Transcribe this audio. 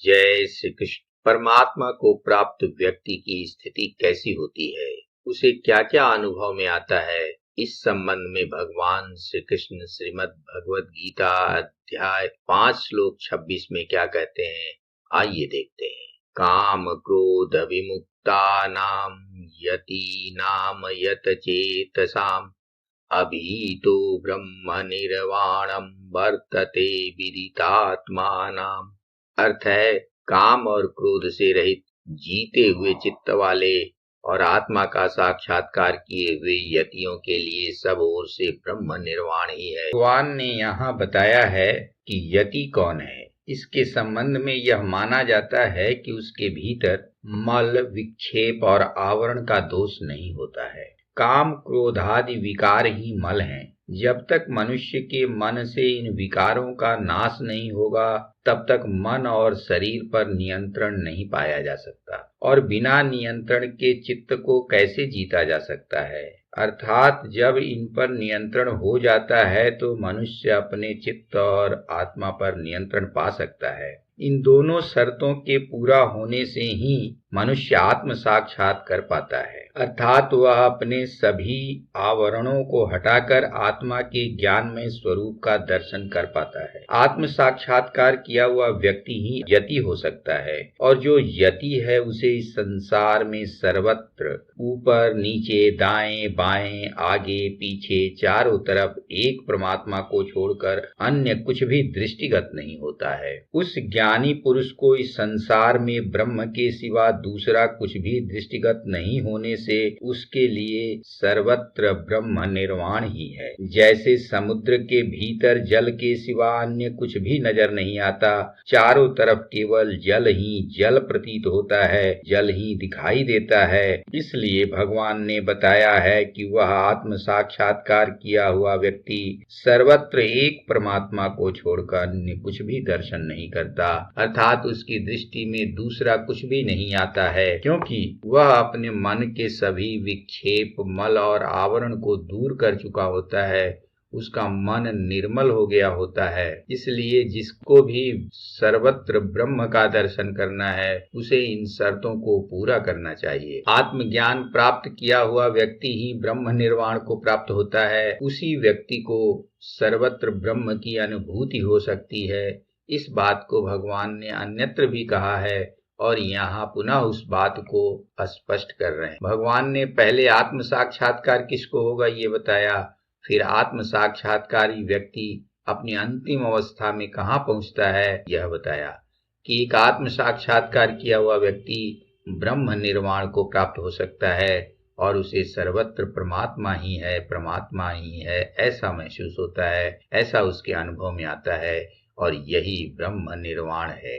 जय श्री कृष्ण। परमात्मा को प्राप्त व्यक्ति की स्थिति कैसी होती है, उसे क्या क्या अनुभव में आता है, इस संबंध में भगवान श्री कृष्ण श्रीमद् भगवद गीता अध्याय 5 श्लोक 26 में क्या कहते हैं, आइए देखते हैं। काम क्रोध विमुक्ता नाम यति नाम यत चेतसाम अभीतो ब्रह्म निर्वाणम वर्तते विदितात्मानाम। अर्थ है, काम और क्रोध से रहित जीते हुए चित्त वाले और आत्मा का साक्षात्कार किए हुए यतियों के लिए सब ओर से ब्रह्म निर्वाण ही है। भगवान ने यहाँ बताया है कि यति कौन है। इसके संबंध में यह माना जाता है कि उसके भीतर मल, विक्षेप और आवरण का दोष नहीं होता है। काम क्रोध आदि विकार ही मल हैं। जब तक मनुष्य के मन से इन विकारों का नाश नहीं होगा, तब तक मन और शरीर पर नियंत्रण नहीं पाया जा सकता। और बिना नियंत्रण के चित्त को कैसे जीता जा सकता है। अर्थात जब इन पर नियंत्रण हो जाता है तो मनुष्य अपने चित्त और आत्मा पर नियंत्रण पा सकता है। इन दोनों शर्तों के पूरा होने से ही मनुष्य आत्म साक्षात कर पाता है। अर्थात वह अपने सभी आवरणों को हटाकर आत्मा के ज्ञान में स्वरूप का दर्शन कर पाता है। आत्म साक्षात्कार किया हुआ व्यक्ति ही यति हो सकता है। और जो यति है उसे इस संसार में सर्वत्र ऊपर नीचे दाएं बाएं आगे पीछे चारों तरफ एक परमात्मा को छोड़कर अन्य कुछ भी दृष्टिगत नहीं होता है। उस ज्ञानी पुरुष को इस संसार में ब्रह्म के सिवा दूसरा कुछ भी दृष्टिगत नहीं होने से उसके लिए सर्वत्र ब्रह्म निर्वाण ही है। जैसे समुद्र के भीतर जल के सिवा अन्य कुछ भी नजर नहीं आता, चारों तरफ केवल जल ही जल प्रतीत होता है, जल ही दिखाई देता है। इसलिए भगवान ने बताया है कि वह आत्म साक्षात्कार किया हुआ व्यक्ति सर्वत्र एक परमात्मा को छोड़कर अन्य कुछ भी दर्शन नहीं करता। अर्थात उसकी दृष्टि में दूसरा कुछ भी नहीं आता है, क्योंकि वह अपने मन के सभी विक्षेप, मल और आवरण को दूर कर चुका होता है। उसका मन निर्मल हो गया होता है। इसलिए जिसको भी सर्वत्र ब्रह्म का दर्शन करना है, उसे इन शर्तों को पूरा करना चाहिए। आत्मज्ञान प्राप्त किया हुआ व्यक्ति ही ब्रह्म निर्वाण को प्राप्त होता है। उसी व्यक्ति को सर्वत्र ब्रह्म की अनुभूति हो सकती है। इस बात को भगवान ने अन्यत्र भी कहा है और यहाँ पुनः उस बात को स्पष्ट कर रहे हैं। भगवान ने पहले आत्म साक्षात्कार किसको होगा ये बताया, फिर आत्म साक्षात्कारी व्यक्ति अपनी अंतिम अवस्था में कहाँ पहुँचता है यह बताया कि एक आत्म साक्षात्कार किया हुआ व्यक्ति ब्रह्म निर्वाण को प्राप्त हो सकता है और उसे सर्वत्र परमात्मा ही है ऐसा महसूस होता है, ऐसा उसके अनुभव में आता है और यही ब्रह्म निर्वाण है।